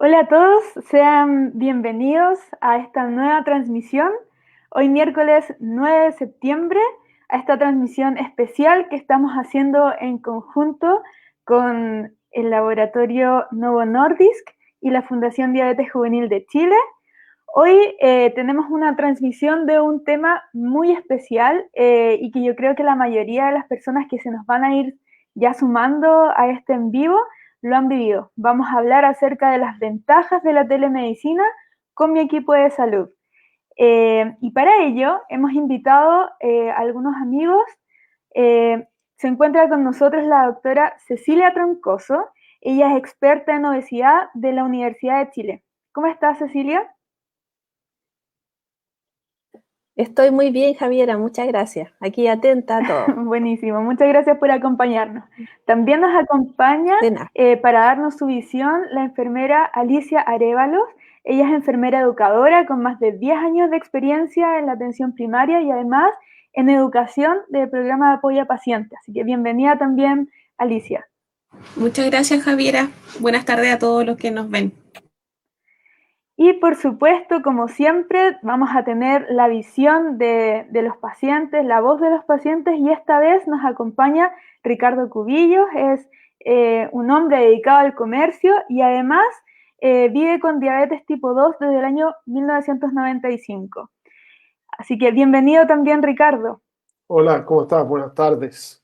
Hola a todos, sean bienvenidos a esta nueva transmisión, hoy miércoles 9 de septiembre, a esta transmisión especial que estamos haciendo en conjunto con el laboratorio Novo Nordisk y la Fundación Diabetes Juvenil de Chile. Hoy tenemos una transmisión de un tema muy especial y que yo creo que la mayoría de las personas que se nos van a ir ya sumando a este en vivo lo han vivido. Vamos a hablar acerca de las ventajas de la telemedicina con mi equipo de salud. Y para ello hemos invitado a algunos amigos. Se encuentra con nosotros la doctora Cecilia Troncoso. Ella es experta en obesidad de la Universidad de Chile. ¿Cómo estás, Cecilia? Estoy muy bien, Javiera, muchas gracias. Aquí atenta a todo. Buenísimo, muchas gracias por acompañarnos. También nos acompaña De nada. para darnos su visión la enfermera Alicia Arévalos. Ella es enfermera educadora con más de 10 años de experiencia en la atención primaria y además en educación del programa de apoyo a pacientes. Así que bienvenida también, Alicia. Muchas gracias, Javiera. Buenas tardes a todos los que nos ven. Y por supuesto, como siempre, vamos a tener la visión de los pacientes, la voz de los pacientes, y esta vez nos acompaña Ricardo Cubillos. Es un hombre dedicado al comercio y además vive con diabetes tipo 2 desde el año 1995. Así que bienvenido también, Ricardo. Hola, ¿cómo estás? Buenas tardes.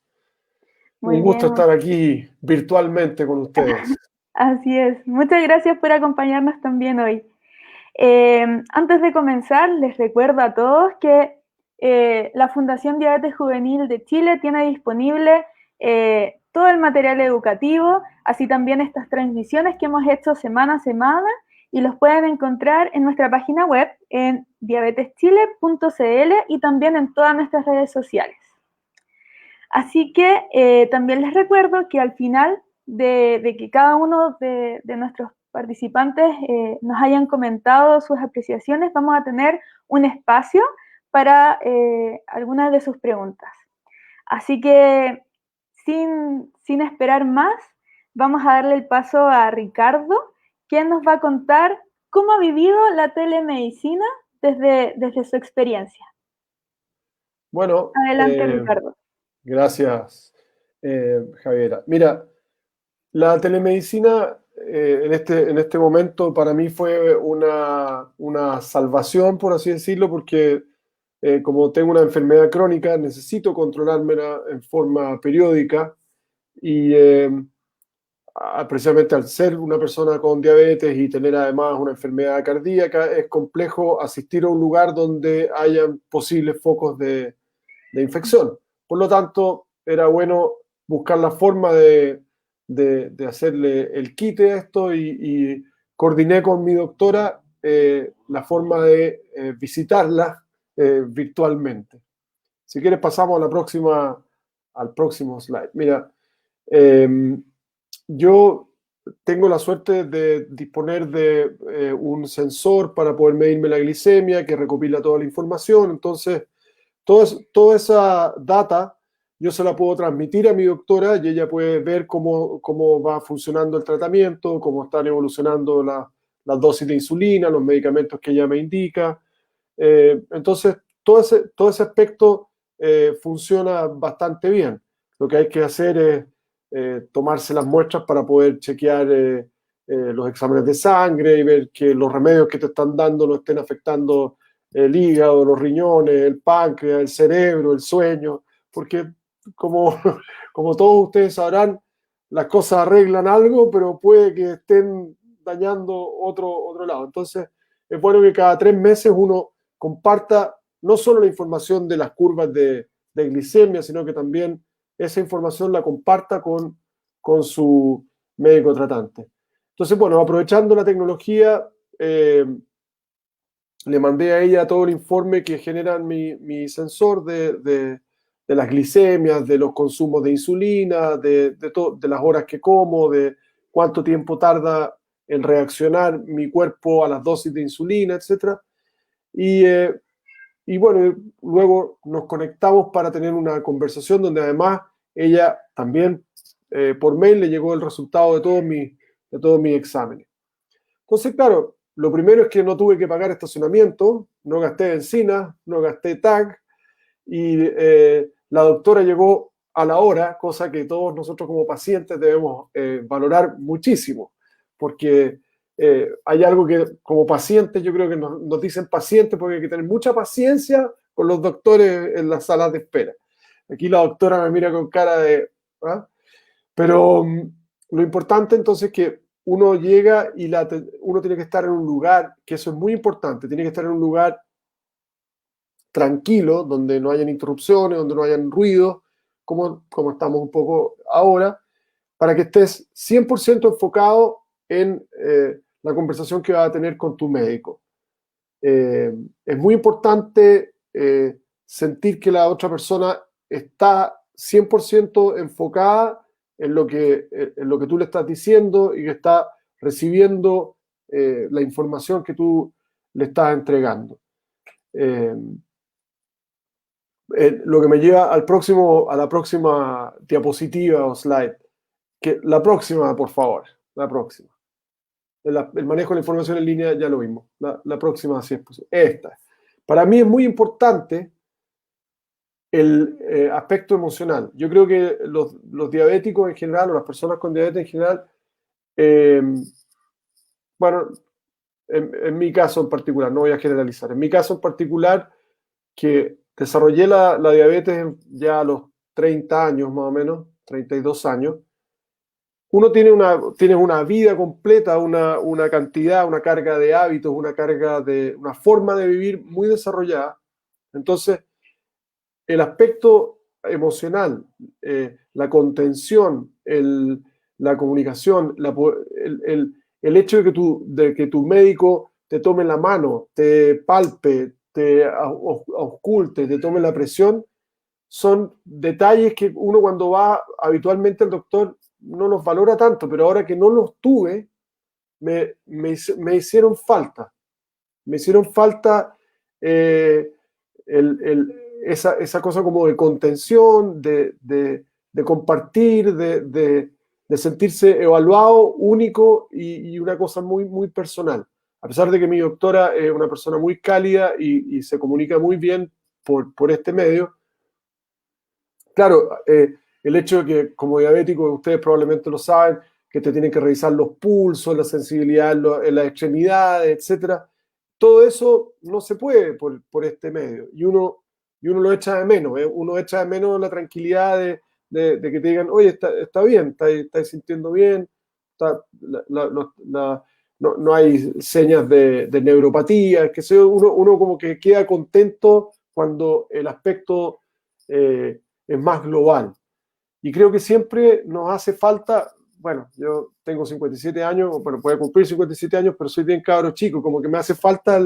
Muy Un gusto bien, estar aquí virtualmente con ustedes. así es. Muchas gracias por acompañarnos también hoy. Antes de comenzar, les recuerdo a todos que la Fundación Diabetes Juvenil de Chile tiene disponible todo el material educativo, así también estas transmisiones que hemos hecho semana a semana, y los pueden encontrar en nuestra página web en diabeteschile.cl y también en todas nuestras redes sociales. Así que también les recuerdo que al final de que cada uno de nuestros participantes nos hayan comentado sus apreciaciones, vamos a tener un espacio para algunas de sus preguntas. Así que sin esperar más, vamos a darle el paso a Ricardo, quien nos va a contar cómo ha vivido la telemedicina desde su experiencia. Bueno, Adelante, Ricardo. gracias, Javiera. Mira, la telemedicina en este momento para mí fue una salvación, por así decirlo, porque como tengo una enfermedad crónica, necesito controlármela en forma periódica y precisamente al ser una persona con diabetes y tener además una enfermedad cardíaca, es complejo asistir a un lugar donde hayan posibles focos de infección. Por lo tanto, era bueno buscar la forma de hacerle el quite a esto y coordiné con mi doctora la forma de visitarla virtualmente. Si quieres pasamos a al próximo slide. Mira, eh, yo tengo la suerte de disponer de un sensor para poder medirme la glicemia que recopila toda la información. Entonces, toda esa data yo se la puedo transmitir a mi doctora y ella puede ver cómo va funcionando el tratamiento, cómo están evolucionando las dosis de insulina, los medicamentos que ella me indica. Entonces, todo ese aspecto funciona bastante bien. Lo que hay que hacer es tomarse las muestras para poder chequear los exámenes de sangre y ver que los remedios que te están dando no estén afectando el hígado, los riñones, el páncreas, el cerebro, el sueño, porque como, como todos ustedes sabrán, las cosas arreglan algo, pero puede que estén dañando otro lado. Entonces, es bueno que cada 3 meses uno comparta no solo la información de las curvas de glicemia, sino que también esa información la comparta con su médico tratante. Entonces, bueno, aprovechando la tecnología, le mandé a ella todo el informe que genera mi sensor de las glicemias, de los consumos de insulina, de las horas que como, de cuánto tiempo tarda en reaccionar mi cuerpo a las dosis de insulina, etc. Y, y bueno, luego nos conectamos para tener una conversación donde además ella también por mail le llegó el resultado de todos mis exámenes. Entonces, claro, lo primero es que no tuve que pagar estacionamiento, no gasté benzina, no gasté tag, y la doctora llegó a la hora, cosa que todos nosotros como pacientes debemos valorar muchísimo, porque hay algo que como pacientes yo creo que nos dicen pacientes porque hay que tener mucha paciencia con los doctores en las salas de espera. Aquí la doctora me mira con cara de... ¿ah? Pero lo importante entonces es que uno llega y uno tiene que estar en un lugar, que eso es muy importante, tiene que estar en un lugar tranquilo, donde no hayan interrupciones, donde no hayan ruidos, como estamos un poco ahora, para que estés 100% enfocado en la conversación que vas a tener con tu médico. Es muy importante sentir que la otra persona está 100% enfocada en lo que tú le estás diciendo y que está recibiendo la información que tú le estás entregando. Lo que me lleva a la próxima diapositiva o slide. La próxima, por favor. La próxima. El manejo de la información en línea ya lo vimos. La próxima, si es posible. Esta. Para mí es muy importante el aspecto emocional. Yo creo que los diabéticos en general, o las personas con diabetes en general, bueno, en mi caso en particular, no voy a generalizar, en mi caso en particular, que desarrollé la diabetes ya a los 30 años más o menos, 32 años, uno tiene una vida completa, una cantidad, una carga de hábitos, una forma de vivir muy desarrollada. Entonces, el aspecto emocional, la contención, la comunicación, el hecho de que tu médico te tome la mano, te palpe, te ausculte, te tome la presión, son detalles que uno cuando va habitualmente al doctor no los valora tanto, pero ahora que no los tuve, me hicieron falta. Me hicieron falta esa cosa como de contención, de compartir, de sentirse evaluado, único y una cosa muy, muy personal. A pesar de que mi doctora es una persona muy cálida y se comunica muy bien por este medio, claro, el hecho de que como diabético, ustedes probablemente lo saben, que te tienen que revisar los pulsos, la sensibilidad en las extremidades, etc. Todo eso no se puede por este medio. Y uno lo echa de menos. Uno echa de menos la tranquilidad de que te digan, oye, está bien, estáis sintiendo bien, no hay señas de neuropatía, que uno como que queda contento cuando el aspecto es más global. Y creo que siempre nos hace falta, bueno, yo tengo 57 años, bueno, voy a cumplir 57 años, pero soy bien cabro chico, como que me hace falta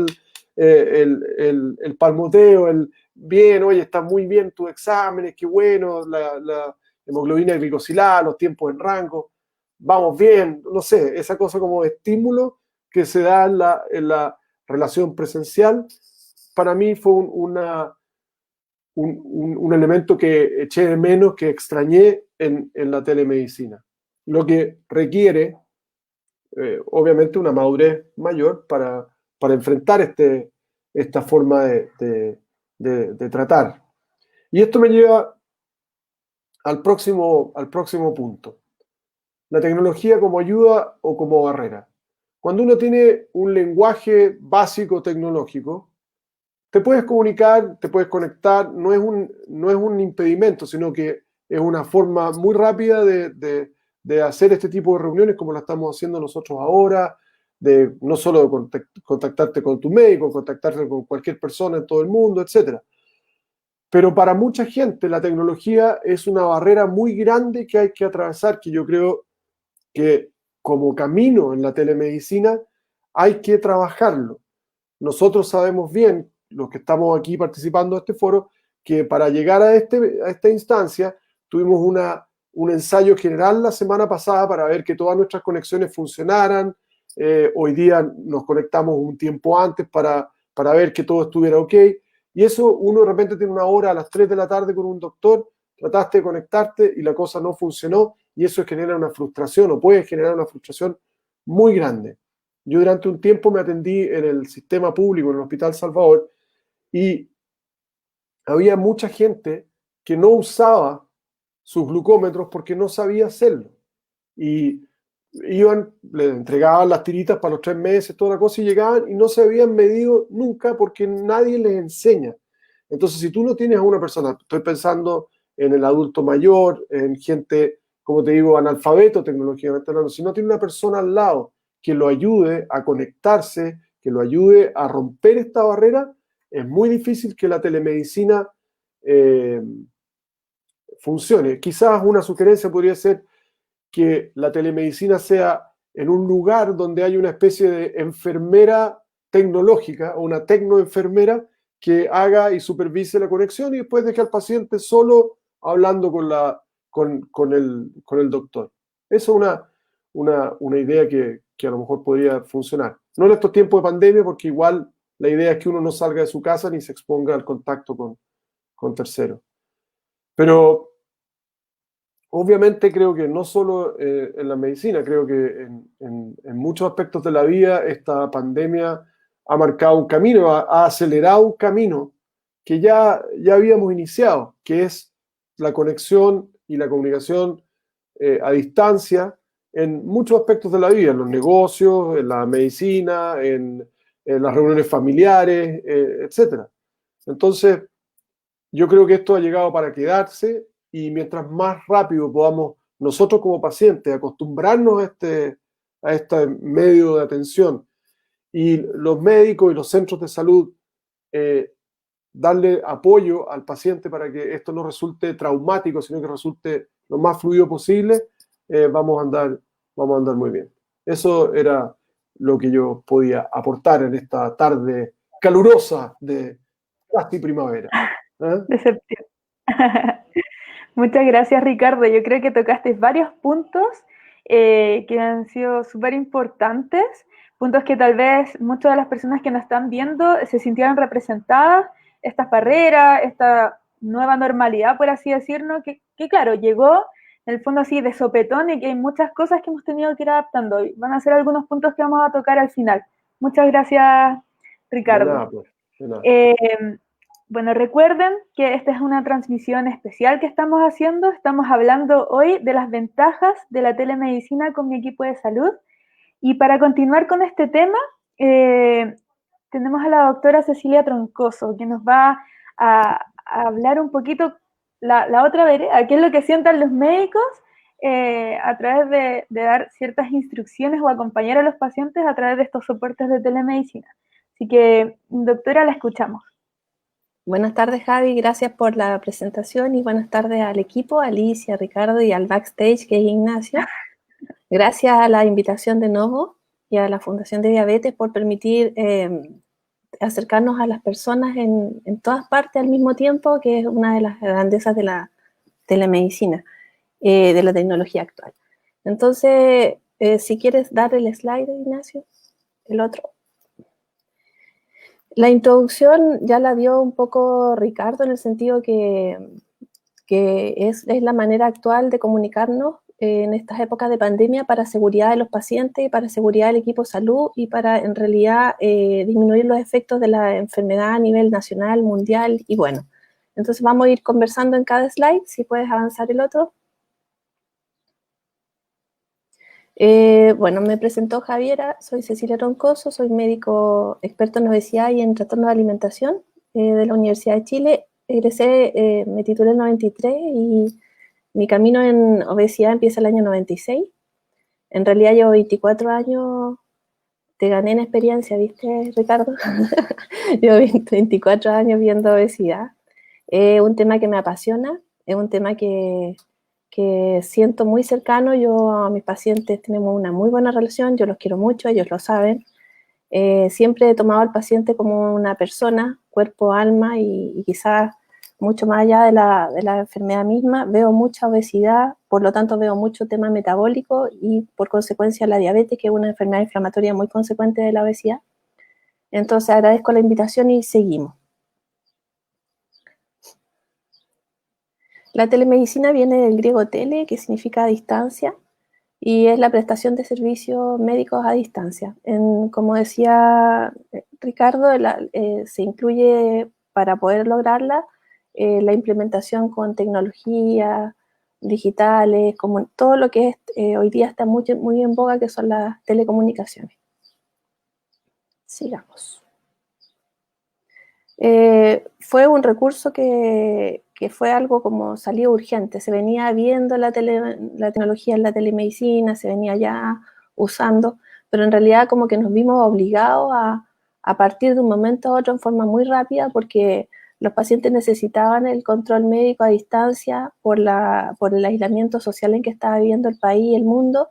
el palmoteo, bien, oye, está muy bien tus exámenes, qué bueno, la hemoglobina glicosilada, los tiempos en rango, vamos bien, no sé, esa cosa como de estímulo que se da en la relación presencial, para mí fue un elemento que eché de menos, que extrañé en la telemedicina. Lo que requiere, obviamente, una madurez mayor para enfrentar esta forma de tratar. Y esto me lleva al próximo punto. La tecnología como ayuda o como barrera. Cuando uno tiene un lenguaje básico tecnológico, te puedes comunicar, te puedes conectar, no es un impedimento, sino que es una forma muy rápida de hacer este tipo de reuniones como la estamos haciendo nosotros ahora, de no solo de contactarte con tu médico, contactarte con cualquier persona en todo el mundo, etc. Pero para mucha gente la tecnología es una barrera muy grande que hay que atravesar, que yo creo que como camino en la telemedicina hay que trabajarlo. Nosotros sabemos bien, los que estamos aquí participando de este foro, que para llegar a esta instancia tuvimos un ensayo general la semana pasada para ver que todas nuestras conexiones funcionaran. Hoy día nos conectamos un tiempo antes para ver que todo estuviera ok. Y eso, uno de repente tiene una hora a las 3 de la tarde con un doctor, trataste de conectarte y la cosa no funcionó, y eso genera una frustración, o puede generar una frustración muy grande. Yo durante un tiempo me atendí en el sistema público, en el Hospital Salvador, y había mucha gente que no usaba sus glucómetros porque no sabía hacerlo. Y le entregaban las tiritas para los 3 meses, toda la cosa, y llegaban y no se habían medido nunca porque nadie les enseña. Entonces, si tú no tienes a una persona, estoy pensando en el adulto mayor, en gente, como te digo, analfabeto tecnológicamente hablando, si no tiene una persona al lado que lo ayude a conectarse, que lo ayude a romper esta barrera, es muy difícil que la telemedicina funcione. Quizás una sugerencia podría ser que la telemedicina sea en un lugar donde hay una especie de enfermera tecnológica o una tecnoenfermera que haga y supervise la conexión y después deje al paciente solo hablando con el doctor. Eso es una idea que a lo mejor podría funcionar. No en estos tiempos de pandemia, porque igual la idea es que uno no salga de su casa ni se exponga al contacto con terceros. Pero obviamente creo que no solo en la medicina, creo que en muchos aspectos de la vida esta pandemia ha marcado un camino, ha acelerado un camino que ya habíamos iniciado, que es la conexión y la comunicación a distancia en muchos aspectos de la vida, en los negocios, en la medicina, en las reuniones familiares, etc. Entonces, yo creo que esto ha llegado para quedarse y mientras más rápido podamos nosotros como pacientes acostumbrarnos a este medio de atención y los médicos y los centros de salud darle apoyo al paciente para que esto no resulte traumático, sino que resulte lo más fluido posible, vamos a andar muy bien. Eso era lo que yo podía aportar en esta tarde calurosa de casi primavera. De septiembre. Muchas gracias, Ricardo. Yo creo que tocaste varios puntos que han sido súper importantes, puntos que tal vez muchas de las personas que nos están viendo se sintieran representadas, estas barreras, esta nueva normalidad, por así decirlo, que claro, llegó en el fondo así de sopetón y que hay muchas cosas que hemos tenido que ir adaptando. Y van a ser algunos puntos que vamos a tocar al final. Muchas gracias, Ricardo. De nada, pues, de nada. Bueno, recuerden que esta es una transmisión especial que estamos haciendo. Estamos hablando hoy de las ventajas de la telemedicina con mi equipo de salud. Y para continuar con este tema, tenemos a la doctora Cecilia Troncoso, que nos va a hablar un poquito la otra vereda, qué es lo que sientan los médicos a través de dar ciertas instrucciones o acompañar a los pacientes a través de estos soportes de telemedicina. Así que, doctora, la escuchamos. Buenas tardes, Javi, gracias por la presentación y buenas tardes al equipo, a Alicia, a Ricardo y al backstage que es Ignacio. Gracias a la invitación de Novo y a la Fundación de Diabetes por permitir acercarnos a las personas en todas partes al mismo tiempo, que es una de las grandezas de la telemedicina, de la tecnología actual. Entonces, si quieres dar el slide, Ignacio, el otro. La introducción ya la dio un poco Ricardo en el sentido que es la manera actual de comunicarnos en estas épocas de pandemia para seguridad de los pacientes, para seguridad del equipo de salud y para en realidad disminuir los efectos de la enfermedad a nivel nacional, mundial y bueno. Entonces vamos a ir conversando en cada slide, si puedes avanzar el otro. Bueno, me presentó Javiera, soy Cecilia Troncoso, soy médico experto en obesidad y en trastornos de alimentación de la Universidad de Chile. Egresé, me titulé en 93 y mi camino en obesidad empieza el año 96. En realidad llevo 24 años, te gané en experiencia, ¿viste, Ricardo? Llevo 24 años viendo obesidad. Es un tema que me apasiona, es un tema que siento muy cercano. Yo a mis pacientes tenemos una muy buena relación, yo los quiero mucho, ellos lo saben. Siempre he tomado al paciente como una persona, cuerpo, alma y quizás mucho más allá de la enfermedad misma. Veo mucha obesidad, por lo tanto veo mucho tema metabólico y por consecuencia la diabetes, que es una enfermedad inflamatoria muy consecuente de la obesidad. Entonces agradezco la invitación y seguimos. La telemedicina viene del griego tele, que significa distancia. y es la prestación de servicios médicos a distancia. Como decía Ricardo, se incluye para poder lograrla la implementación con tecnologías digitales, como todo lo que hoy día está muy, muy en boga, que son las telecomunicaciones. Sigamos. Fue un recurso que fue algo como salió urgente, se venía viendo la tecnología en la telemedicina, se venía ya usando, pero en realidad como que nos vimos obligados a partir de un momento a otro en forma muy rápida, porque los pacientes necesitaban el control médico a distancia por el aislamiento social en que estaba viviendo el país y el mundo.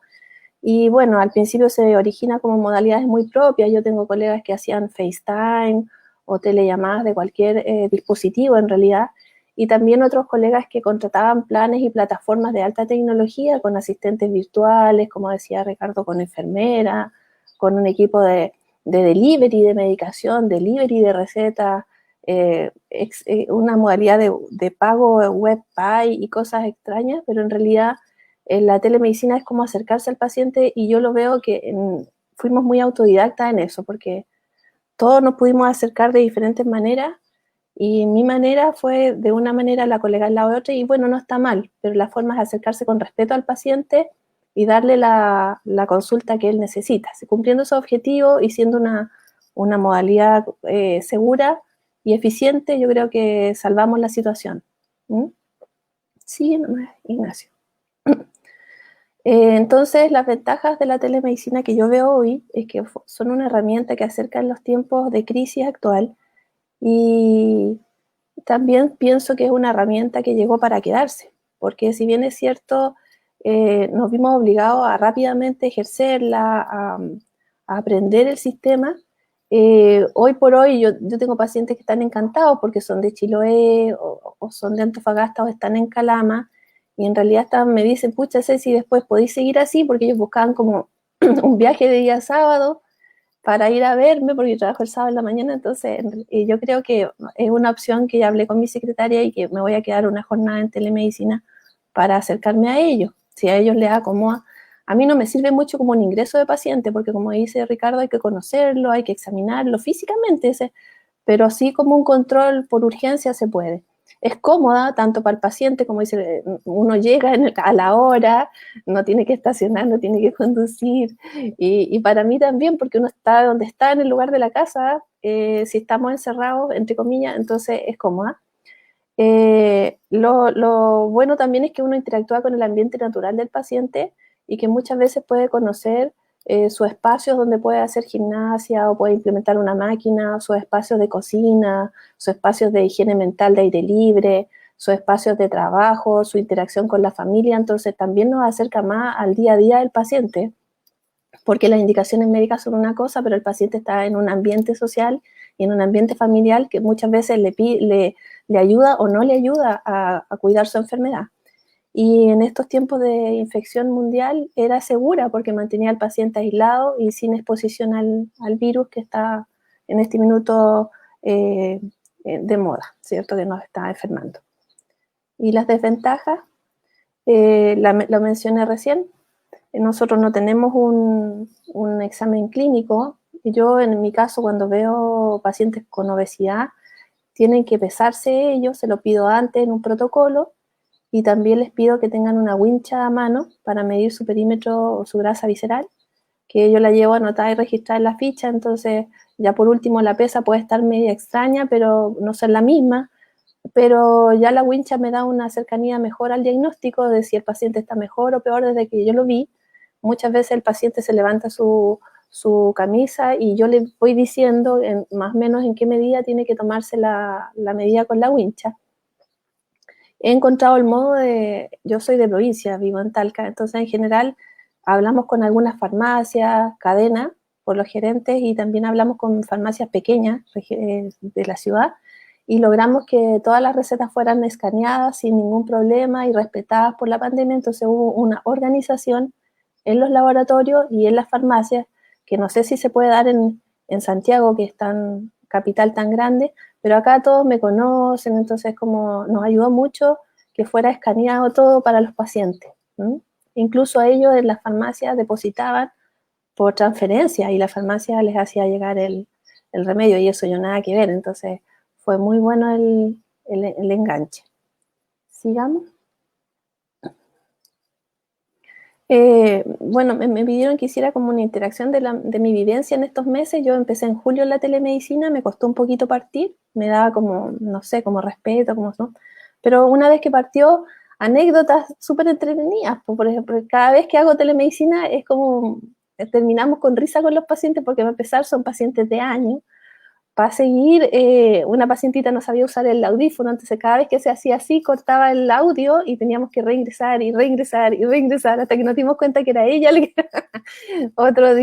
Y bueno, al principio se origina como modalidades muy propias. Yo tengo colegas que hacían FaceTime o telellamadas de cualquier dispositivo en realidad, y también otros colegas que contrataban planes y plataformas de alta tecnología con asistentes virtuales, como decía Ricardo, con enfermeras, con un equipo de delivery de medicación, delivery de recetas, una modalidad de pago web pay y cosas extrañas, pero en realidad la telemedicina es como acercarse al paciente, y yo lo veo que fuimos muy autodidactas en eso, porque todos nos pudimos acercar de diferentes maneras, y mi manera fue de una manera, la colega la otra, y bueno, no está mal, pero la forma es acercarse con respeto al paciente y darle la consulta que él necesita, cumpliendo su objetivo y siendo una modalidad segura y eficiente. Yo creo que salvamos la situación. Sí, Ignacio. Entonces, las ventajas de la telemedicina que yo veo hoy es que son una herramienta que acerca en los tiempos de crisis actual, y también pienso que es una herramienta que llegó para quedarse, porque si bien es cierto, nos vimos obligados a rápidamente ejercerla, a aprender el sistema. Hoy por hoy yo tengo pacientes que están encantados porque son de Chiloé o son de Antofagasta o están en Calama, y en realidad me dicen, pucha, Ceci, después podéis seguir así, porque ellos buscaban como un viaje de día sábado para ir a verme, porque yo trabajo el sábado en la mañana. Entonces yo creo que es una opción que ya hablé con mi secretaria, y que me voy a quedar una jornada en telemedicina para acercarme a ellos, si a ellos les acomoda. A mí no me sirve mucho como un ingreso de paciente, porque como dice Ricardo, hay que conocerlo, hay que examinarlo físicamente, pero sí como un control por urgencia se puede. Es cómoda tanto para el paciente, como dice, uno llega a la hora, no tiene que estacionar, no tiene que conducir, y para mí también, porque uno está donde está, en el lugar de la casa, si estamos encerrados, entre comillas, entonces es cómoda. Lo bueno también es que uno interactúa con el ambiente natural del paciente, y que muchas veces puede conocer sus espacios donde puede hacer gimnasia o puede implementar una máquina, sus espacios de cocina, sus espacios de higiene mental de aire libre, sus espacios de trabajo, su interacción con la familia. Entonces también nos acerca más al día a día del paciente, porque las indicaciones médicas son una cosa, pero el paciente está en un ambiente social y en un ambiente familiar que muchas veces le ayuda o no le ayuda a cuidar su enfermedad. Y en estos tiempos de infección mundial era segura, porque mantenía al paciente aislado y sin exposición al virus que está en este minuto de moda, ¿cierto? Que nos está enfermando. Y las desventajas, lo mencioné recién. Nosotros no tenemos un examen clínico. Yo, en mi caso, cuando veo pacientes con obesidad, tienen que pesarse ellos, se lo pido antes en un protocolo, y también les pido que tengan una wincha a mano para medir su perímetro o su grasa visceral, que yo la llevo anotada y registrada en la ficha. Entonces, ya por último, la pesa puede estar media extraña, pero no ser la misma, pero ya la wincha me da una cercanía mejor al diagnóstico de si el paciente está mejor o peor desde que yo lo vi. Muchas veces el paciente se levanta su camisa y yo le voy diciendo más o menos en qué medida tiene que tomarse la medida con la wincha. He encontrado el modo yo soy de provincia, vivo en Talca, entonces en general hablamos con algunas farmacias, cadenas, por los gerentes, y también hablamos con farmacias pequeñas de la ciudad, y logramos que todas las recetas fueran escaneadas sin ningún problema y respetadas por la pandemia. Entonces hubo una organización en los laboratorios y en las farmacias, que no sé si se puede dar en Santiago, que es capital tan grande, pero acá todos me conocen, entonces como nos ayudó mucho que fuera escaneado todo para los pacientes. incluso ellos en las farmacias depositaban por transferencia y la farmacia les hacía llegar el remedio y eso yo nada que ver, entonces fue muy bueno el enganche. Sigamos. Bueno, me pidieron que hiciera como una interacción de mi vivencia en estos meses. Yo empecé en julio en la telemedicina, me costó un poquito partir, me daba como, no sé, como respeto, como ¿no? Pero una vez que partió, anécdotas súper entretenidas. Por ejemplo, cada vez que hago telemedicina es como, terminamos con risa con los pacientes porque a empezar son pacientes de años. Para seguir, una pacientita no sabía usar el audífono, entonces cada vez que se hacía así, cortaba el audio y teníamos que reingresar y reingresar y reingresar hasta que nos dimos cuenta que era ella. Otro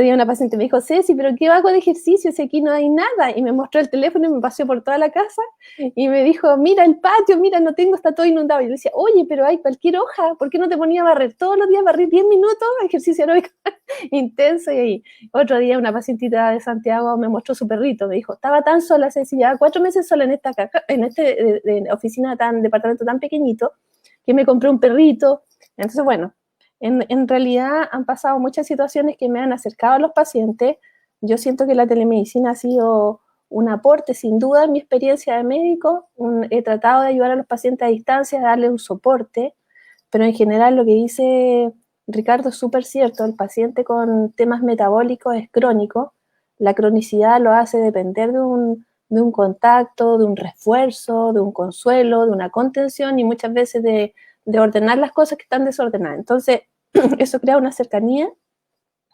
día una paciente me dijo, Ceci, ¿pero qué hago de ejercicio si aquí no hay nada? Y me mostró el teléfono y me paseó por toda la casa y me dijo, mira el patio, mira, no tengo, está todo inundado. Y yo le decía, oye, pero hay cualquier hoja, ¿por qué no te ponía a barrer todos los días, barrer 10 minutos, ejercicio aeróbico intenso? Y ahí, otro día una pacientita de Santiago me mostró su perrito, me dijo, estaba tan sola, Ceci, llevaba 4 meses sola en esta oficina departamento tan pequeñito, que me compré un perrito. Entonces, bueno, en realidad han pasado muchas situaciones que me han acercado a los pacientes. Yo siento que la telemedicina ha sido un aporte, sin duda, en mi experiencia de médico. He tratado de ayudar a los pacientes a distancia, darles un soporte, pero en general lo que dice Ricardo es súper cierto. El paciente con temas metabólicos es crónico. La cronicidad lo hace depender de un contacto, de un refuerzo, de un consuelo, de una contención y muchas veces de ordenar las cosas que están desordenadas. Entonces, eso crea una cercanía,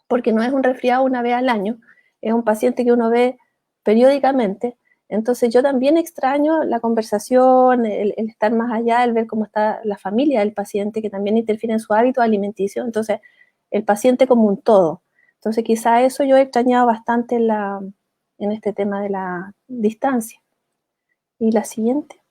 porque no es un resfriado una vez al año, es un paciente que uno ve periódicamente. Entonces, yo también extraño la conversación, el estar más allá, el ver cómo está la familia del paciente, que también interfiere en su hábito alimenticio. Entonces, el paciente como un todo. Entonces, quizá eso yo he extrañado bastante en este tema de la distancia. Y la siguiente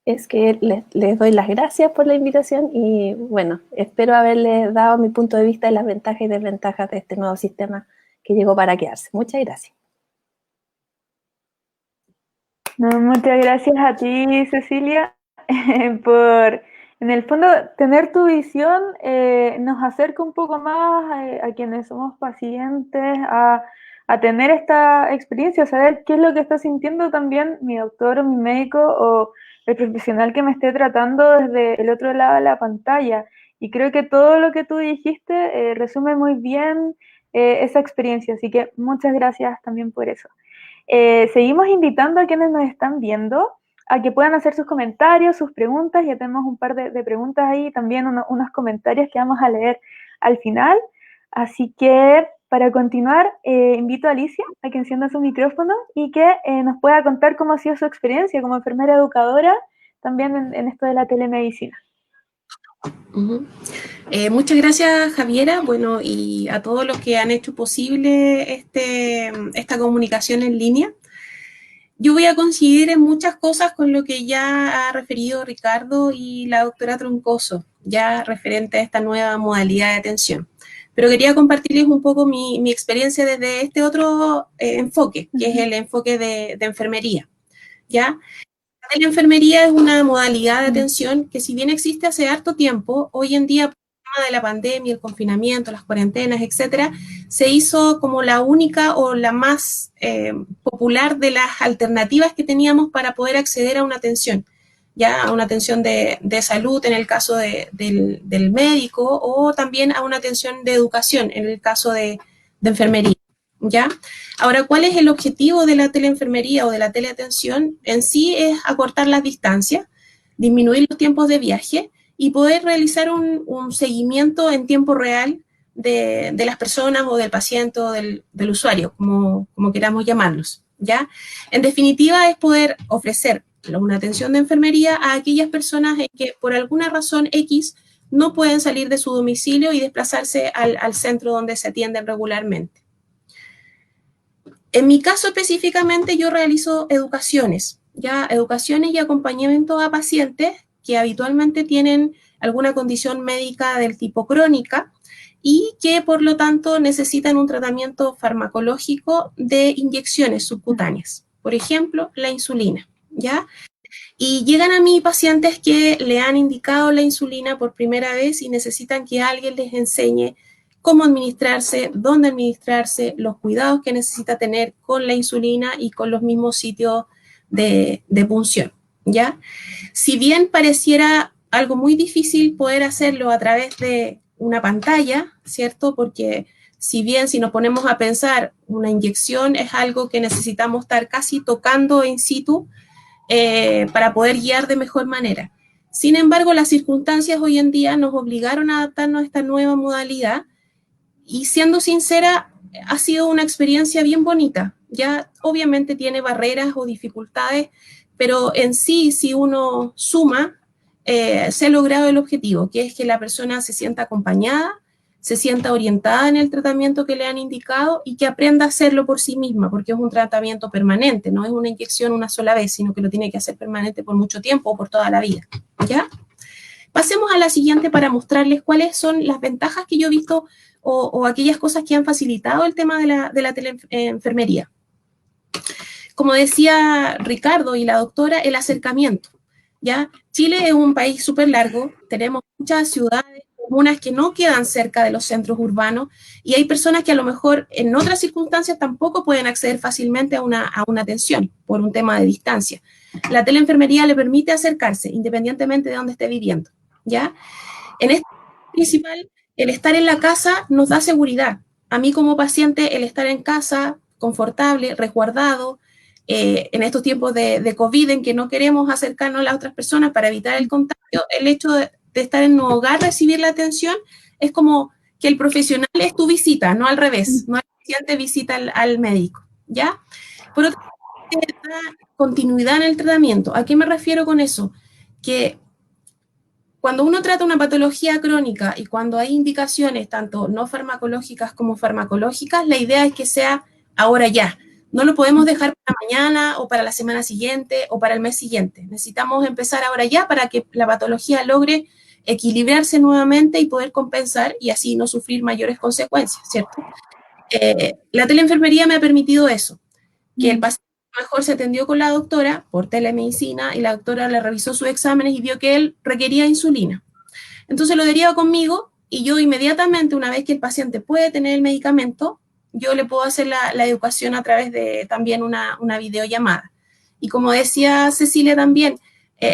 es que les doy las gracias por la invitación y bueno, espero haberles dado mi punto de vista de las ventajas y desventajas de este nuevo sistema que llegó para quedarse. Muchas gracias. No, muchas gracias a ti, Cecilia, por, en el fondo, tener tu visión nos acerca un poco más a quienes somos pacientes, a tener esta experiencia, a saber qué es lo que está sintiendo también mi doctor o mi médico o el profesional que me esté tratando desde el otro lado de la pantalla. Y creo que todo lo que tú dijiste resume muy bien esa experiencia, así que muchas gracias también por eso. Seguimos invitando a quienes nos están viendo a que puedan hacer sus comentarios, sus preguntas. Ya tenemos un par de preguntas ahí, también unos comentarios que vamos a leer al final. Así que para continuar, invito a Alicia a que encienda su micrófono y que nos pueda contar cómo ha sido su experiencia como enfermera educadora también en esto de la telemedicina. Muchas gracias, Javiera, bueno, y a todos los que han hecho posible esta comunicación en línea. Yo voy a coincidir en muchas cosas con lo que ya ha referido Ricardo y la doctora Troncoso, ya referente a esta nueva modalidad de atención. Pero quería compartirles un poco mi experiencia desde este otro enfoque, que es el enfoque de enfermería, ¿ya? La enfermería es una modalidad de atención que si bien existe hace harto tiempo, hoy en día por el tema de la pandemia, el confinamiento, las cuarentenas, etcétera, se hizo como la única o la más popular de las alternativas que teníamos para poder acceder a una atención, ya a una atención de salud en el caso del médico o también a una atención de educación en el caso de enfermería. ¿Ya? Ahora, ¿cuál es el objetivo de la teleenfermería o de la teleatención? En sí es acortar las distancias, disminuir los tiempos de viaje y poder realizar un seguimiento en tiempo real de las personas o del paciente o del usuario, como queramos llamarlos, ¿ya? En definitiva, es poder ofrecer una atención de enfermería a aquellas personas que por alguna razón X no pueden salir de su domicilio y desplazarse al centro donde se atienden regularmente. En mi caso específicamente yo realizo educaciones y acompañamiento a pacientes que habitualmente tienen alguna condición médica del tipo crónica y que por lo tanto necesitan un tratamiento farmacológico de inyecciones subcutáneas, por ejemplo, la insulina, ¿ya? Y llegan a mí pacientes que le han indicado la insulina por primera vez y necesitan que alguien les enseñe cómo administrarse, dónde administrarse, los cuidados que necesita tener con la insulina y con los mismos sitios de punción, ¿ya? Si bien pareciera algo muy difícil poder hacerlo a través de una pantalla, ¿cierto? Porque si bien si nos ponemos a pensar, una inyección es algo que necesitamos estar casi tocando in situ para poder guiar de mejor manera. Sin embargo, las circunstancias hoy en día nos obligaron a adaptarnos a esta nueva modalidad y siendo sincera, ha sido una experiencia bien bonita. Ya obviamente tiene barreras o dificultades, pero en sí, si uno suma, se ha logrado el objetivo, que es que la persona se sienta acompañada, se sienta orientada en el tratamiento que le han indicado y que aprenda a hacerlo por sí misma, porque es un tratamiento permanente, no es una inyección una sola vez, sino que lo tiene que hacer permanente por mucho tiempo o por toda la vida, ¿ya? Pasemos a la siguiente para mostrarles cuáles son las ventajas que yo he visto o aquellas cosas que han facilitado el tema de la teleenfermería. Como decía Ricardo y la doctora, el acercamiento, ¿ya? Chile es un país súper largo, tenemos muchas ciudades, comunas que no quedan cerca de los centros urbanos y hay personas que a lo mejor en otras circunstancias tampoco pueden acceder fácilmente a una atención por un tema de distancia. La teleenfermería le permite acercarse independientemente de dónde esté viviendo, ¿ya? En este principal, el estar en la casa nos da seguridad. A mí como paciente, el estar en casa, confortable, resguardado, en estos tiempos de COVID en que no queremos acercarnos a las otras personas para evitar el contagio, el hecho de estar en un hogar, recibir la atención, es como que el profesional es tu visita, no al revés, no el paciente visita al médico, ¿ya? Por otra parte, da continuidad en el tratamiento. ¿A qué me refiero con eso? Que cuando uno trata una patología crónica y cuando hay indicaciones tanto no farmacológicas como farmacológicas, la idea es que sea ahora ya. No lo podemos dejar para mañana o para la semana siguiente o para el mes siguiente. Necesitamos empezar ahora ya para que la patología logre equilibrarse nuevamente y poder compensar y así no sufrir mayores consecuencias, ¿cierto? La teleenfermería me ha permitido eso, que el paciente mejor se atendió con la doctora por telemedicina y la doctora le revisó sus exámenes y vio que él requería insulina. Entonces lo deriva conmigo y yo inmediatamente, una vez que el paciente puede tener el medicamento, yo le puedo hacer la educación a través de también una videollamada. Y como decía Cecilia también,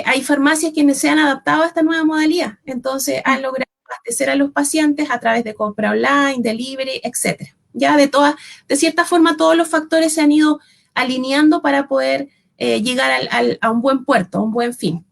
hay farmacias que se han adaptado a esta nueva modalidad, entonces han logrado abastecer a los pacientes a través de compra online, delivery, etc. Ya de cierta forma todos los factores se han ido alineando para poder llegar a un buen puerto, a un buen fin.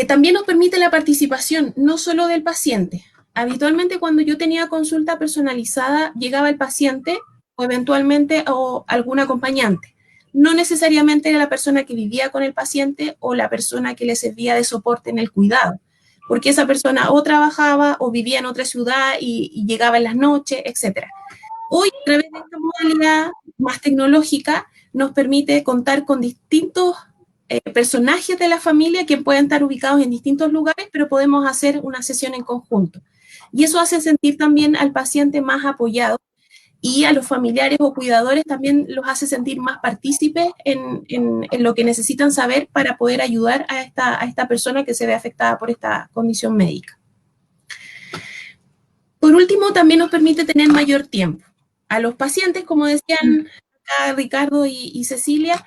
También nos permite la participación, no solo del paciente. Habitualmente cuando yo tenía consulta personalizada, llegaba el paciente o eventualmente o algún acompañante. No necesariamente era la persona que vivía con el paciente o la persona que le servía de soporte en el cuidado, porque esa persona o trabajaba o vivía en otra ciudad y llegaba en las noches, etc. Hoy, a través de esta modalidad más tecnológica, nos permite contar con distintos personajes de la familia que pueden estar ubicados en distintos lugares, pero podemos hacer una sesión en conjunto. Y eso hace sentir también al paciente más apoyado y a los familiares o cuidadores también los hace sentir más partícipes en lo que necesitan saber para poder ayudar a esta persona que se ve afectada por esta condición médica. Por último, también nos permite tener mayor tiempo. A los pacientes, como decían acá Ricardo y Cecilia,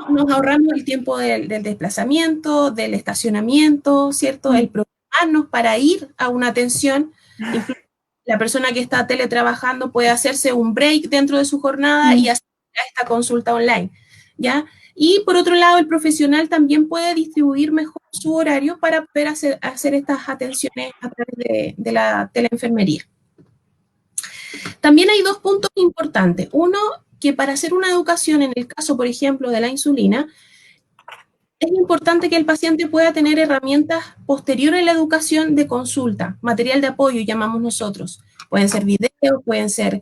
nos ahorramos el tiempo del desplazamiento, del estacionamiento, ¿cierto? El programarnos para ir a una atención. Incluso la persona que está teletrabajando puede hacerse un break dentro de su jornada y hacer esta consulta online, ¿ya? Y por otro lado, el profesional también puede distribuir mejor su horario para poder hacer estas atenciones a través de la teleenfermería. También hay dos puntos importantes. Uno, que para hacer una educación, en el caso, por ejemplo, de la insulina, es importante que el paciente pueda tener herramientas posteriores a la educación de consulta, material de apoyo, llamamos nosotros. Pueden ser videos, pueden ser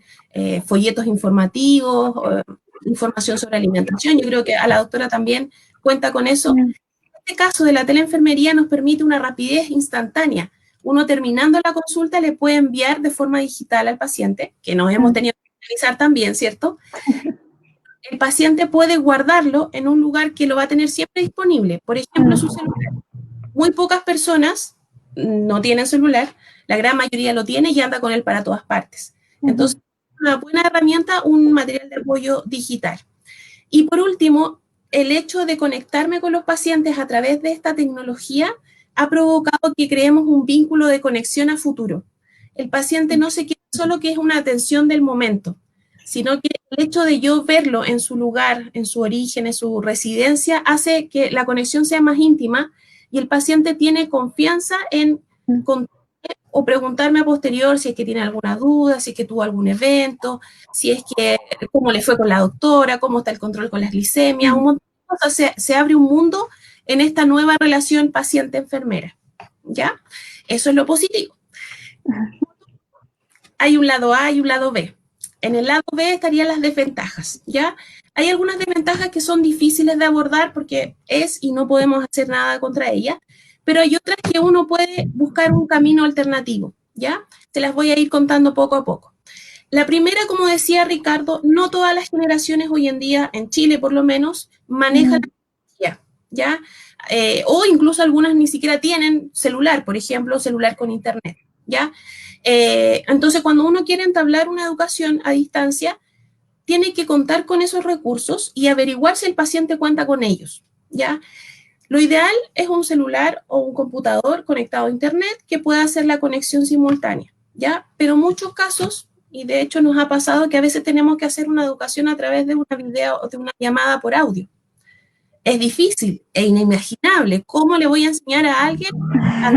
folletos informativos, información sobre alimentación. Yo creo que a la doctora también cuenta con eso. En este caso de la teleenfermería nos permite una rapidez instantánea. Uno terminando la consulta le puede enviar de forma digital al paciente, que nos hemos tenido que realizar también, ¿cierto? el paciente puede guardarlo en un lugar que lo va a tener siempre disponible. Por ejemplo, su celular. Muy pocas personas no tienen celular, la gran mayoría lo tiene y anda con él para todas partes. Entonces, una buena herramienta, un material de apoyo digital. Y por último, el hecho de conectarme con los pacientes a través de esta tecnología ha provocado que creemos un vínculo de conexión a futuro. El paciente no se queda solo que es una atención del momento, sino que el hecho de yo verlo en su lugar, en su origen, en su residencia, hace que la conexión sea más íntima y el paciente tiene confianza en contarme o preguntarme a posterior si es que tiene alguna duda, si es que tuvo algún evento, si es que cómo le fue con la doctora, cómo está el control con las glicemias, un montón de cosas. Se abre un mundo en esta nueva relación paciente-enfermera, ¿ya? Eso es lo positivo. Hay un lado A y un lado B. En el lado B estarían las desventajas, ¿ya? Hay algunas desventajas que son difíciles de abordar porque es y no podemos hacer nada contra ellas, pero hay otras que uno puede buscar un camino alternativo, ¿ya? Te las voy a ir contando poco a poco. La primera, como decía Ricardo, no todas las generaciones hoy en día, en Chile por lo menos, manejan la tecnología, ¿ya? O incluso algunas ni siquiera tienen celular, por ejemplo, celular con internet, ¿ya? Entonces, cuando uno quiere entablar una educación a distancia, tiene que contar con esos recursos y averiguar si el paciente cuenta con ellos, ¿ya? Lo ideal es un celular o un computador conectado a internet que pueda hacer la conexión simultánea, ¿ya? Pero en muchos casos, y de hecho nos ha pasado que a veces tenemos que hacer una educación a través de una video o de una llamada por audio. Es difícil e inimaginable. ¿Cómo le voy a enseñar a alguien a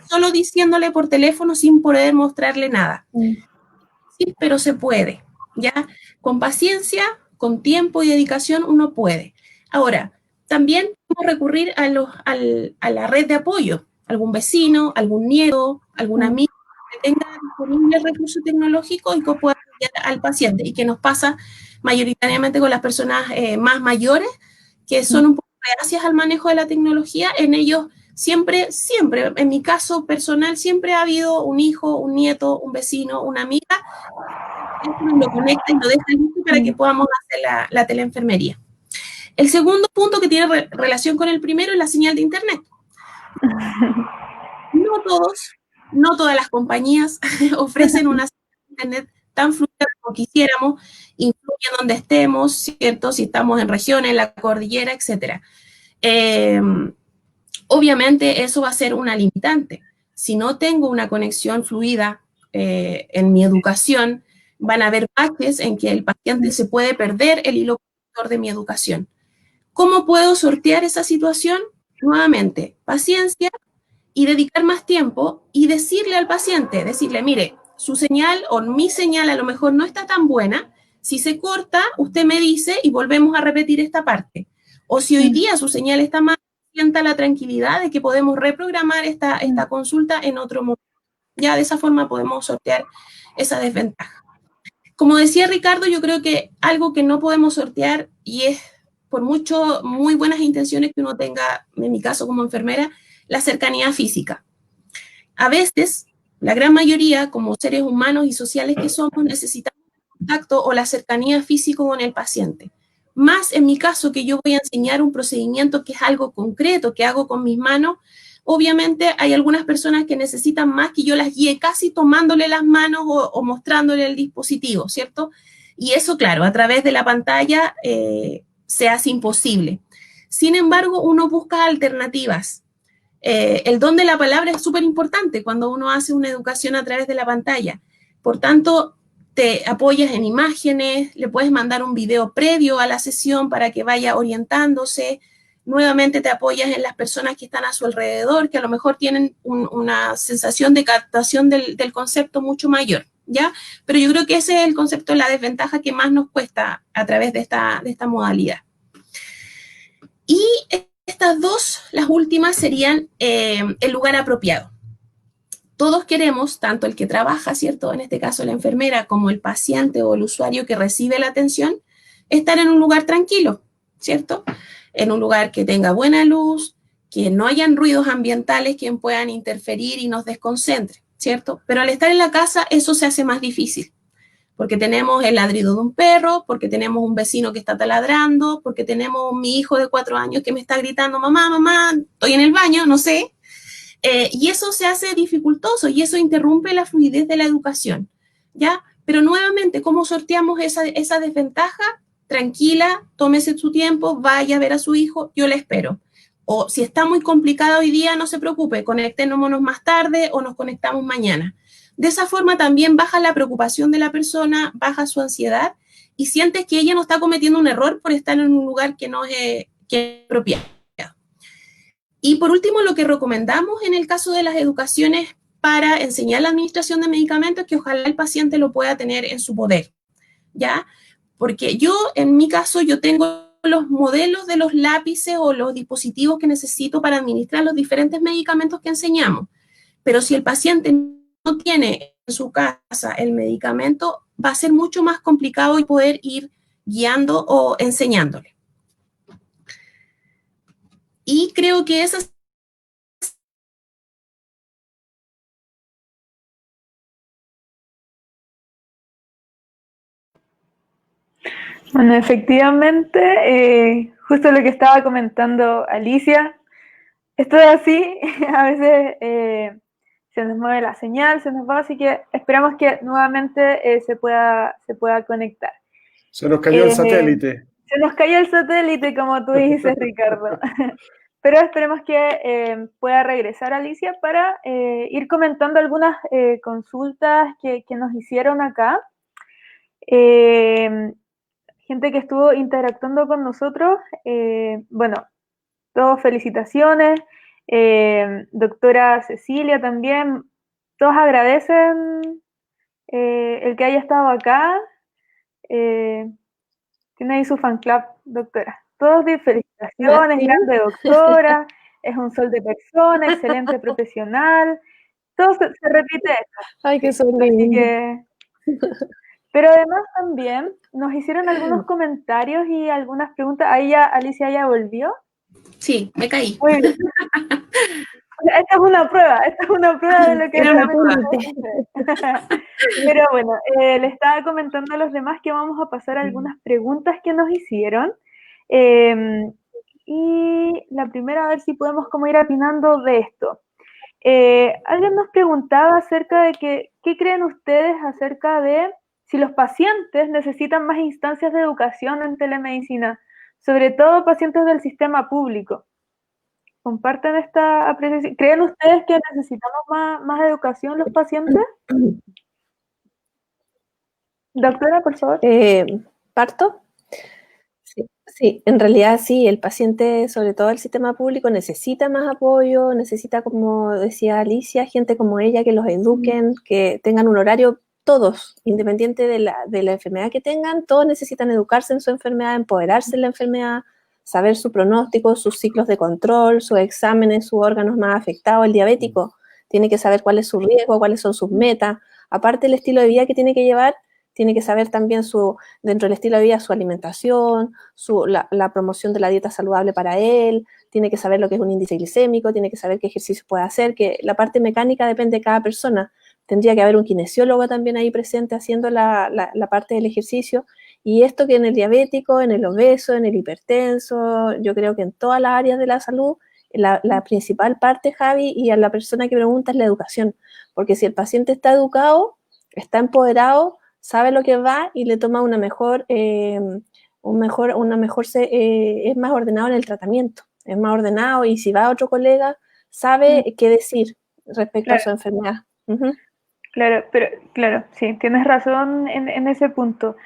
solo diciéndole por teléfono sin poder mostrarle nada? Sí, pero se puede, ¿ya? Con paciencia, con tiempo y dedicación uno puede. Ahora, también podemos recurrir a la red de apoyo, algún vecino, algún nieto, algún amigo que tenga disponible el recurso tecnológico y que pueda apoyar al paciente, y que nos pasa mayoritariamente con las personas más mayores, que son un poco reacias al manejo de la tecnología. En ellos siempre, en mi caso personal, siempre ha habido un hijo, un nieto, un vecino, una amiga, lo conecta y lo deja listo para que podamos hacer la teleenfermería. El segundo punto que tiene relación con el primero es la señal de internet. No todas las compañías ofrecen una señal de internet tan fluida como quisiéramos, influye donde estemos, ¿cierto? Si estamos en regiones, en la cordillera, etc. Obviamente eso va a ser una limitante. Si no tengo una conexión fluida en mi educación, van a haber baches en que el paciente se puede perder el hilo conductor de mi educación. ¿Cómo puedo sortear esa situación? Nuevamente, paciencia y dedicar más tiempo y decirle al paciente, decirle, mire, su señal o mi señal a lo mejor no está tan buena. Si se corta, usted me dice y volvemos a repetir esta parte. O si hoy día su señal está mal, sienta la tranquilidad de que podemos reprogramar esta consulta en otro momento. Ya de esa forma podemos sortear esa desventaja. Como decía Ricardo, yo creo que algo que no podemos sortear, y es por muy buenas intenciones que uno tenga, en mi caso como enfermera, la cercanía física. A veces, la gran mayoría, como seres humanos y sociales que somos, necesitamos el contacto o la cercanía física con el paciente. Más en mi caso, que yo voy a enseñar un procedimiento que es algo concreto, que hago con mis manos. Obviamente hay algunas personas que necesitan más que yo las guíe casi tomándole las manos o mostrándole el dispositivo, ¿cierto? Y eso, claro, a través de la pantalla se hace imposible. Sin embargo, uno busca alternativas. El don de la palabra es súper importante cuando uno hace una educación a través de la pantalla. Por tanto, te apoyas en imágenes, le puedes mandar un video previo a la sesión para que vaya orientándose. Nuevamente te apoyas en las personas que están a su alrededor, que a lo mejor tienen una sensación de captación del concepto mucho mayor, ¿ya? Pero yo creo que ese es el concepto de la desventaja que más nos cuesta a través de esta modalidad. Y estas dos, las últimas, serían el lugar apropiado. Todos queremos, tanto el que trabaja, ¿cierto? En este caso la enfermera, como el paciente o el usuario que recibe la atención, estar en un lugar tranquilo, ¿cierto? En un lugar que tenga buena luz, que no hayan ruidos ambientales que puedan interferir y nos desconcentren, ¿cierto? Pero al estar en la casa eso se hace más difícil. porque tenemos el ladrido de un perro, porque tenemos un vecino que está taladrando, porque tenemos mi hijo de 4 años que me está gritando, mamá, mamá, estoy en el baño, no sé. Y eso se hace dificultoso y eso interrumpe la fluidez de la educación, ¿ya? Pero nuevamente, ¿cómo sorteamos esa desventaja? Tranquila, tómese su tiempo, vaya a ver a su hijo, yo le espero. O si está muy complicado hoy día, no se preocupe, conectémonos más tarde o nos conectamos mañana. De esa forma también baja la preocupación de la persona, baja su ansiedad y sientes que ella no está cometiendo un error por estar en un lugar que no es apropiado. Y por último, lo que recomendamos en el caso de las educaciones para enseñar la administración de medicamentos es que ojalá el paciente lo pueda tener en su poder, ¿ya? Porque yo, en mi caso, yo tengo los modelos de los lápices o los dispositivos que necesito para administrar los diferentes medicamentos que enseñamos. Pero si el paciente no tiene en su casa el medicamento, va a ser mucho más complicado y poder ir guiando o enseñándole. Y creo que esas... Bueno, efectivamente, justo lo que estaba comentando Alicia, esto es así, a veces se nos mueve la señal, se nos va, así que esperamos que nuevamente se pueda conectar. Se nos cayó el satélite. Se nos cayó el satélite, como tú dices, Ricardo. Pero esperemos que pueda regresar Alicia para ir comentando algunas consultas que nos hicieron acá. Gente que estuvo interactuando con nosotros, bueno, todos felicitaciones, doctora Cecilia también, todos agradecen el que haya estado acá, tiene ahí su fan club, doctora, todos de felicitaciones, ¿Sí? grande doctora, es un sol de persona, excelente profesional, todo se repite esto. Ay, qué Así lindo. que... Pero además también nos hicieron algunos comentarios y algunas preguntas. Ahí ya Alicia ya volvió. Sí, me caí. Muy bien. Esta es una prueba de lo que Era una prueba. Pero bueno, le estaba comentando a los demás que vamos a pasar algunas preguntas que nos hicieron. Y la primera, a ver si podemos como ir atinando de esto. Alguien nos preguntaba acerca de qué creen ustedes acerca de si los pacientes necesitan más instancias de educación en telemedicina, sobre todo pacientes del sistema público. ¿Comparten esta apreciación? ¿Creen ustedes que necesitamos más educación los pacientes? Doctora, por favor. ¿Parto? Sí, en realidad sí, el paciente, sobre todo el sistema público, necesita más apoyo, necesita, como decía Alicia, gente como ella que los eduquen, que tengan un horario, todos, independiente de la enfermedad que tengan, todos necesitan educarse en su enfermedad, empoderarse en la enfermedad, saber su pronóstico, sus ciclos de control, sus exámenes, sus órganos más afectados. El diabético tiene que saber cuál es su riesgo, cuáles son sus metas, aparte del estilo de vida que tiene que llevar. Tiene que saber también dentro del estilo de vida, su alimentación, la promoción de la dieta saludable para él, tiene que saber lo que es un índice glicémico, tiene que saber qué ejercicio puede hacer, que la parte mecánica depende de cada persona. Tendría que haber un kinesiólogo también ahí presente haciendo la parte del ejercicio. Y esto que en el diabético, en el obeso, en el hipertenso, yo creo que en todas las áreas de la salud, la principal parte, Javi, y a la persona que pregunta es la educación. Porque si el paciente está educado, está empoderado, sabe lo que va y le toma es más ordenado en el tratamiento, es más ordenado y si va a otro colega, sabe qué decir respecto a su enfermedad. Claro, sí, tienes razón en ese punto.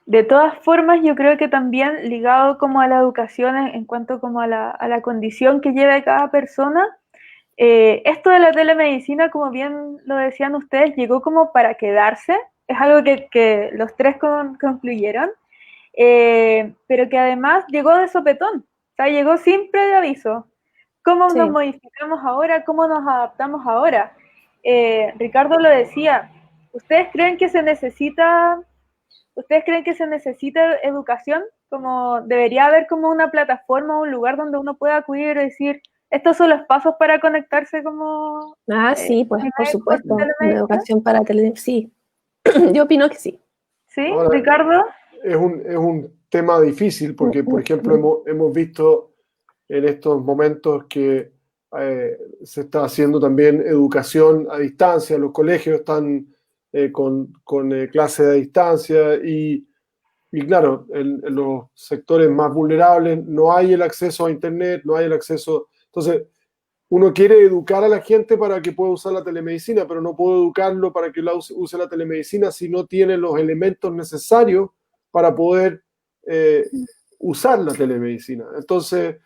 De todas formas, yo creo que también ligado como a la educación en cuanto como a la condición que lleve cada persona, esto de la telemedicina, como bien lo decían ustedes, llegó como para quedarse. Es algo que los tres concluyeron, pero que además llegó de sopetón, o sea, llegó sin previo aviso. ¿Cómo nos modificamos ahora? ¿Cómo nos adaptamos ahora? Ricardo lo decía, ¿ustedes creen que se necesita educación? Como debería haber como una plataforma, un lugar donde uno pueda acudir y decir, estos son los pasos para conectarse como... sí, pues por supuesto, una educación para televisión, sí. Yo opino que sí. ¿Sí, Ahora, Ricardo? es un tema difícil porque, por ejemplo, hemos visto en estos momentos que se está haciendo también educación a distancia, los colegios están con clases a distancia y claro, en los sectores más vulnerables no hay el acceso a Internet, no hay el acceso. Entonces, uno quiere educar a la gente para que pueda usar la telemedicina, pero no puedo educarlo para que use la telemedicina si no tiene los elementos necesarios para poder usar la telemedicina. Entonces,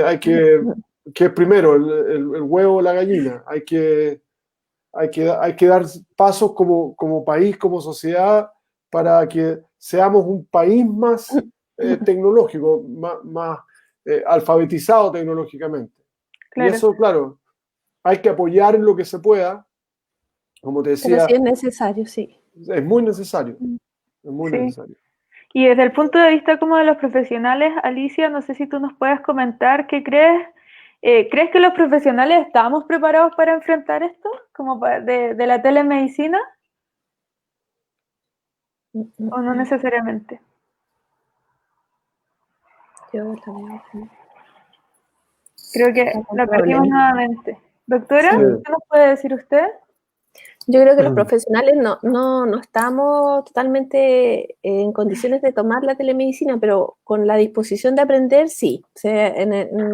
hay que primero el huevo o la gallina, hay que dar pasos como país, como sociedad, para que seamos un país más tecnológico, más alfabetizado tecnológicamente. Y Claro. eso, claro, hay que apoyar en lo que se pueda. Como te Pero decía, sí es necesario, sí. es muy necesario. Es muy Sí. necesario. Y desde el punto de vista como de los profesionales, Alicia, no sé si tú nos puedes comentar qué crees. ¿Crees que los profesionales estamos preparados para enfrentar esto, como de la telemedicina, o no necesariamente? Yo la veo como Creo que la perdimos problema. nuevamente. Doctora, Sí. ¿qué nos puede decir usted? Yo creo que los profesionales no estamos totalmente en condiciones de tomar la telemedicina, pero con la disposición de aprender, sí. O sea,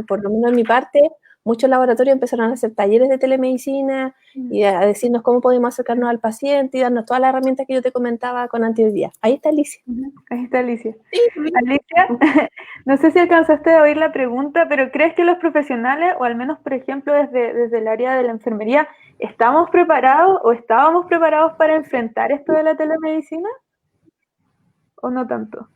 por lo menos en mi parte, muchos laboratorios empezaron a hacer talleres de telemedicina y a decirnos cómo podemos acercarnos al paciente y darnos todas las herramientas que yo te comentaba con anterioridad. Ahí está Alicia. Ahí está Alicia. Sí, Alicia, no sé si alcanzaste a oír la pregunta, pero ¿crees que los profesionales, o al menos, por ejemplo, desde el área de la enfermería, estamos preparados o estábamos preparados para enfrentar esto de la telemedicina? ¿O no tanto?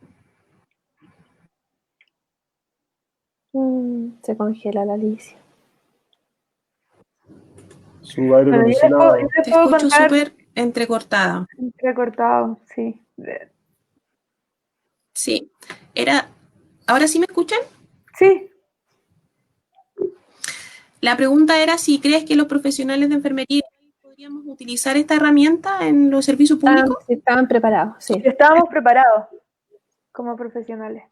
Se congela la Alicia. Su aire Bueno, yo acondicionado. les te puedo escucho contar, súper entrecortada. entrecortado, sí. Sí, ¿ahora sí me escuchan? Sí, La pregunta era si crees que los profesionales de enfermería podríamos utilizar esta herramienta en los servicios públicos. Sí, estaban preparados, sí. estábamos preparados como profesionales.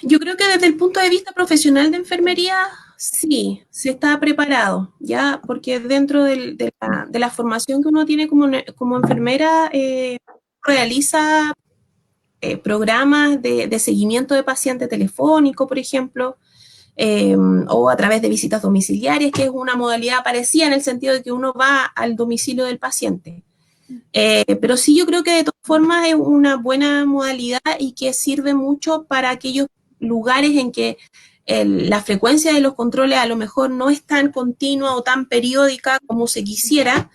Yo creo que desde el punto de vista profesional de enfermería, sí, se está preparado, ya, porque dentro de la formación que uno tiene como enfermera, realiza programas de seguimiento de paciente telefónico, por ejemplo, o a través de visitas domiciliarias, que es una modalidad parecida en el sentido de que uno va al domicilio del paciente. Pero sí, yo creo que de todas formas es una buena modalidad y que sirve mucho para aquellos lugares en que la frecuencia de los controles a lo mejor no es tan continua o tan periódica como se quisiera,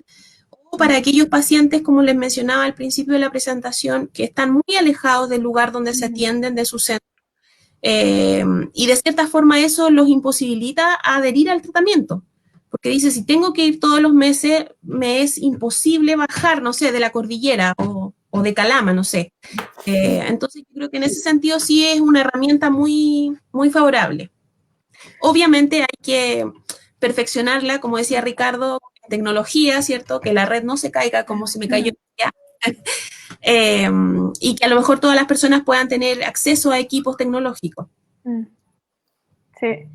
o para aquellos pacientes, como les mencionaba al principio de la presentación, que están muy alejados del lugar donde se atienden, de su centro. Y de cierta forma eso los imposibilita a adherir al tratamiento. Porque dice, si tengo que ir todos los meses, me es imposible bajar, no sé, de la cordillera o de Calama, no sé. Entonces yo creo que en ese sentido sí es una herramienta muy, muy favorable. Obviamente hay que perfeccionarla, como decía Ricardo, tecnología, ¿cierto? Que la red no se caiga como se me cayó ya. Y que a lo mejor todas las personas puedan tener acceso a equipos tecnológicos. Sí.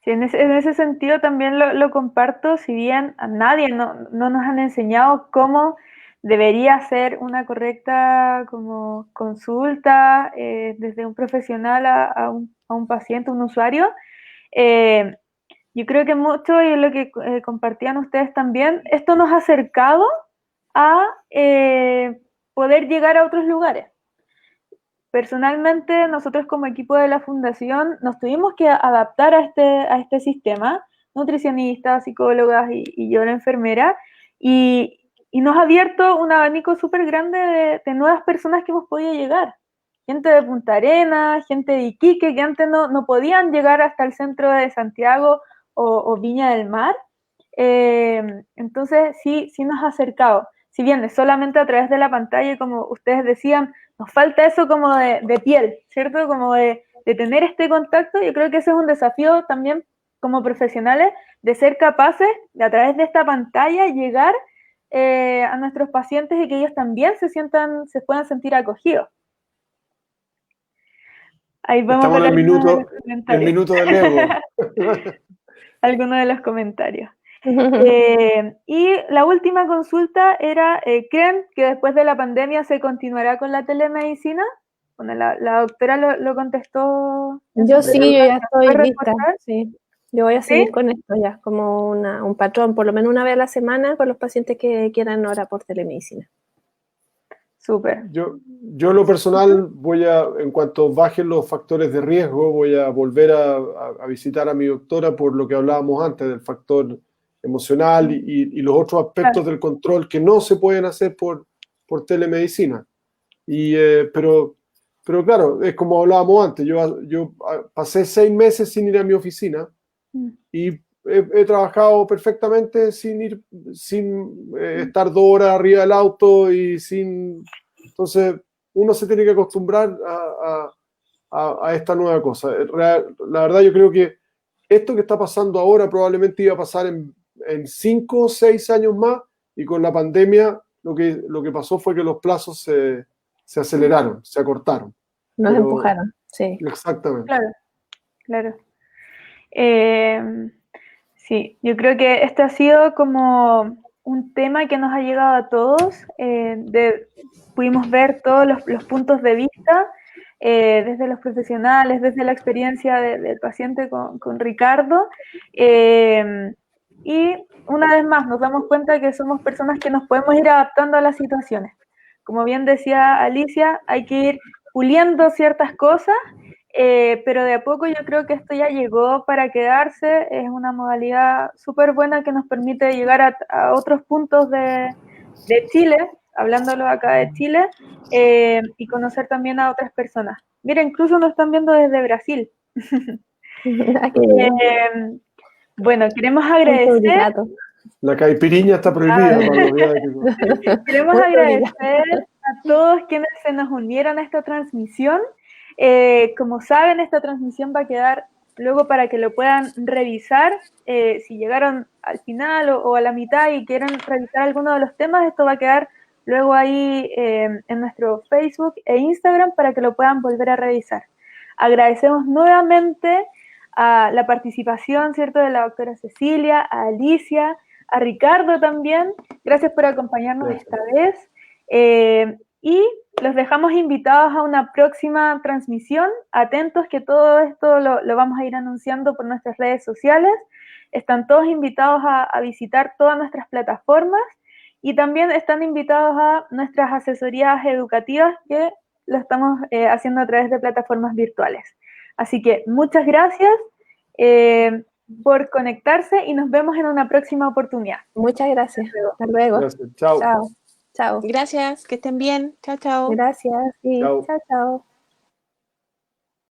Sí, en ese sentido también lo comparto, si bien a nadie no nos han enseñado cómo debería ser una correcta como consulta desde un profesional a un paciente, un usuario. Yo creo que mucho, y es lo que compartían ustedes también, esto nos ha acercado a poder llegar a otros lugares. Personalmente, nosotros como equipo de la fundación nos tuvimos que adaptar a este sistema, nutricionistas, psicólogas y yo la enfermera, y nos ha abierto un abanico súper grande de nuevas personas que hemos podido llegar. Gente de Punta Arenas, gente de Iquique, que antes no podían llegar hasta el centro de Santiago o Viña del Mar. Entonces, sí nos ha acercado. Si bien es solamente a través de la pantalla, y como ustedes decían, nos falta eso como de piel, ¿cierto? Como de tener este contacto. Yo creo que ese es un desafío también como profesionales, de ser capaces de a través de esta pantalla llegar a nuestros pacientes y que ellos también se puedan sentir acogidos. Ahí vamos Estamos a ver el minuto del ego. algunos de los comentarios. Y la última consulta era, ¿creen que después de la pandemia se continuará con la telemedicina? Bueno, la doctora lo contestó. Yo sí, yo ya estoy lista. Sí. Yo voy a seguir ¿Sí? con esto ya, como un patrón, por lo menos una vez a la semana con los pacientes que quieran ahora por telemedicina. Súper. Yo en lo personal en cuanto bajen los factores de riesgo, voy a volver a visitar a mi doctora por lo que hablábamos antes del factor emocional y los otros aspectos del control que no se pueden hacer por telemedicina. Pero claro, es como hablábamos antes, yo pasé 6 meses sin ir a mi oficina y he trabajado perfectamente sin estar 2 horas arriba del auto y Entonces, uno se tiene que acostumbrar a esta nueva cosa. La verdad, yo creo que esto que está pasando ahora probablemente iba a pasar en 5 o 6 años más, y con la pandemia lo que pasó fue que los plazos se aceleraron, se acortaron. Nos empujaron, sí. Exactamente. Claro. Sí, yo creo que este ha sido como un tema que nos ha llegado a todos. Pudimos ver todos los puntos de vista, desde los profesionales, desde la experiencia del paciente con Ricardo. Y una vez más nos damos cuenta que somos personas que nos podemos ir adaptando a las situaciones. Como bien decía Alicia, hay que ir puliendo ciertas cosas, pero de a poco yo creo que esto ya llegó para quedarse. Es una modalidad súper buena que nos permite llegar a otros puntos de Chile, hablándolo acá de Chile, y conocer también a otras personas. Mira, incluso nos están viendo desde Brasil. Bueno, queremos agradecer. La caipiriña está prohibida. Queremos agradecer a todos quienes se nos unieron a esta transmisión. Como saben, esta transmisión va a quedar luego para que lo puedan revisar. Si llegaron al final o a la mitad y quieren revisar alguno de los temas, esto va a quedar luego ahí en nuestro Facebook e Instagram para que lo puedan volver a revisar. Agradecemos nuevamente a la participación, ¿cierto?, de la doctora Cecilia, a Alicia, a Ricardo también. Gracias por acompañarnos esta vez. Y los dejamos invitados a una próxima transmisión. Atentos que todo esto lo vamos a ir anunciando por nuestras redes sociales. Están todos invitados a visitar todas nuestras plataformas y también están invitados a nuestras asesorías educativas que lo estamos haciendo a través de plataformas virtuales. Así que muchas gracias por conectarse y nos vemos en una próxima oportunidad. Muchas gracias. Hasta luego. Gracias. Chao. Chao. Chao. Gracias, que estén bien. Chao, chao. Gracias. Sí. Chao. Chao, chao.